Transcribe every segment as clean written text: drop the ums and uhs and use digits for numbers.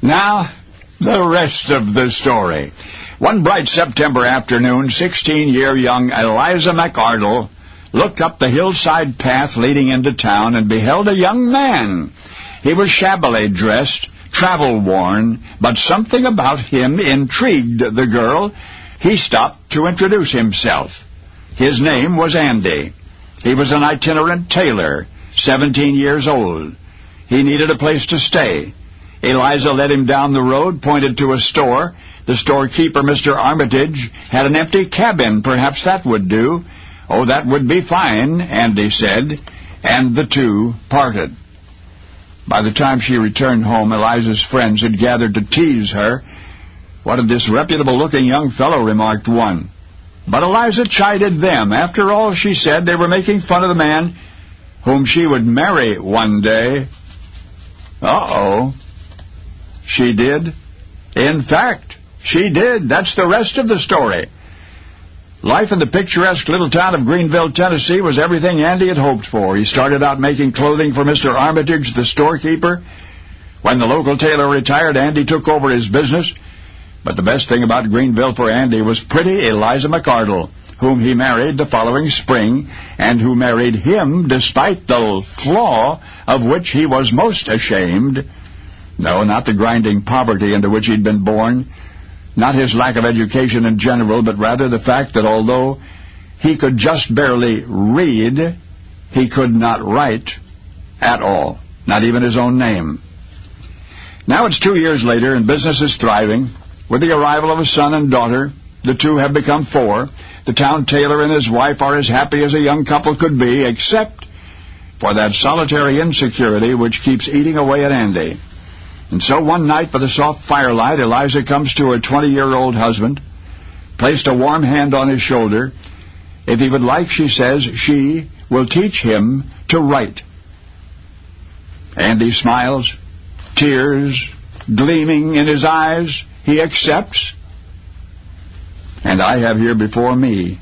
Now, the rest of the story. One bright September afternoon, 16-year young Eliza McArdle looked up the hillside path leading into town and beheld a young man. He was shabbily dressed, travel-worn, but something about him intrigued the girl. He stopped to introduce himself. His name was Andy. He was an itinerant tailor, 17 years old. He needed a place to stay. Eliza led him down the road, pointed to a store. The storekeeper, Mr. Armitage, had an empty cabin. Perhaps that would do. Oh, that would be fine, Andy said, and the two parted. By the time she returned home, Eliza's friends had gathered to tease her. What a disreputable-looking young fellow, remarked one. But Eliza chided them. After all, she said, they were making fun of the man whom she would marry one day. Uh-oh. She did? In fact, she did. That's the rest of the story. Life in the picturesque little town of Greenville, Tennessee, was everything Andy had hoped for. He started out making clothing for Mr. Armitage, the storekeeper. When the local tailor retired, Andy took over his business. But the best thing about Greenville for Andy was pretty Eliza McArdle, whom he married the following spring, and who married him despite the flaw of which he was most ashamed. No, not the grinding poverty into which he'd been born, not his lack of education in general, but rather the fact that although he could just barely read, he could not write at all, not even his own name. Now it's 2 years later, and business is thriving. With the arrival of a son and daughter, the two have become 4. The town tailor and his wife are as happy as a young couple could be, except for that solitary insecurity which keeps eating away at Andy. And so one night, by the soft firelight, Eliza comes to her 20-year-old husband, placed a warm hand on his shoulder. If he would like, she says, she will teach him to write. Andy smiles, tears gleaming in his eyes. He accepts. And I have here before me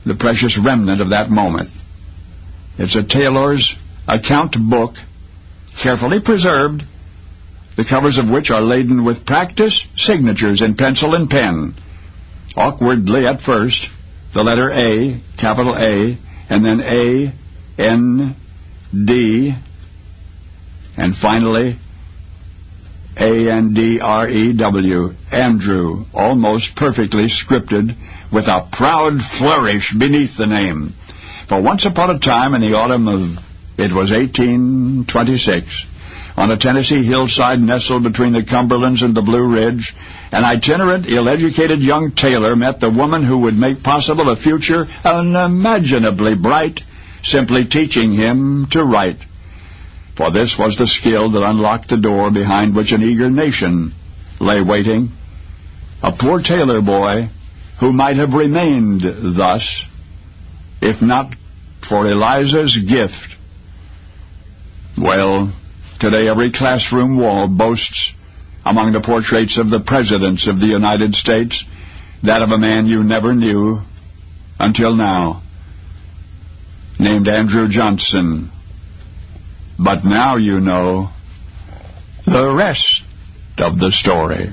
the precious remnant of that moment. It's a tailor's account book, carefully preserved, the covers of which are laden with practice signatures in pencil and pen. Awkwardly at first, the letter A, capital A, and then A, N, D, and finally A-N-D-R-E-W, Andrew, almost perfectly scripted, with a proud flourish beneath the name. For once upon a time in the autumn of, it was 1826, on a Tennessee hillside nestled between the Cumberlands and the Blue Ridge, an itinerant, ill-educated young tailor met the woman who would make possible a future unimaginably bright, simply teaching him to write. For this was the skill that unlocked the door behind which an eager nation lay waiting. A poor tailor boy who might have remained thus if not for Eliza's gift. Well, today every classroom wall boasts, among the portraits of the presidents of the United States, that of a man you never knew until now, named Andrew Johnson. But now you know the rest of the story.